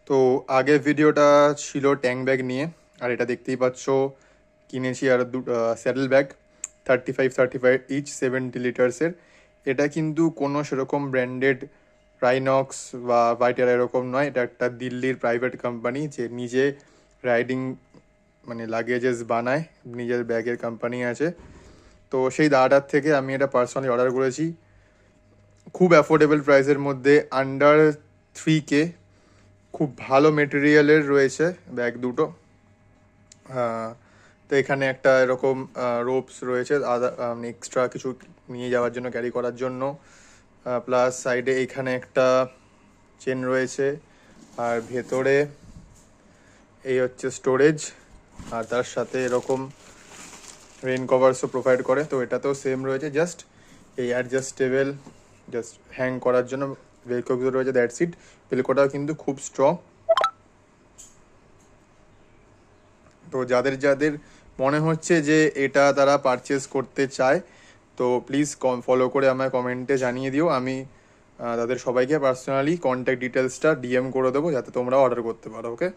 তো আগের ভিডিওটা ছিল ট্যাঙ্ক ব্যাগ নিয়ে, আর এটা দেখতেই পাচ্ছ কিনেছি আর স্যাডেল ব্যাগ 35 ইচ 70 লিটার্সের। এটা কিন্তু কোনো সেরকম ব্র্যান্ডেড রাইনক্স বা ভাইটার এরকম নয়, এটা একটা দিল্লির প্রাইভেট কোম্পানি যে নিজে রাইডিং মানে লাগেজেস বানায়, নিজের ব্যাগের কোম্পানি আছে। তো সেই দাদাটার থেকে আমি এটা পার্সোনালি অর্ডার করেছি খুব অ্যাফোর্ডেবল প্রাইসের মধ্যে, আন্ডার 3K। খুব ভালো মেটেরিয়ালের রয়েছে ব্যাগ দুটো। আহ, তো এখানে একটা এরকম রোপস রয়েছে আদা, এক্সট্রা কিছু নিয়ে যাওয়ার জন্য, ক্যারি করার জন্য। প্লাস সাইডে এখানে একটা চেন রয়েছে, আর ভেতরে এই হচ্ছে স্টোরেজ, আর তার সাথে এরকম রেন কভারসও প্রোভাইড করে। তো এটাতেও সেম রয়েছে, জাস্ট এই অ্যাডজাস্টেবল জাস্ট হ্যাং করার জন্য ভেলক্রোগুলো রয়েছে, দ্যাটস ইট। ভেলক্রোটাও কিন্তু খুব স্ট্রং। তো যাদের যাদের মনে হচ্ছে যে এটা তারা পারচেস করতে চায়, তো প্লিজ ফলো করে আমায় কমেন্টে জানিয়ে দিও। আমি তাদের সবাইকে পার্সোনালি কন্ট্যাক্ট ডিটেলসটা ডিএম করে দেবো, যাতে তোমরা অর্ডার করতে পারো। ওকে।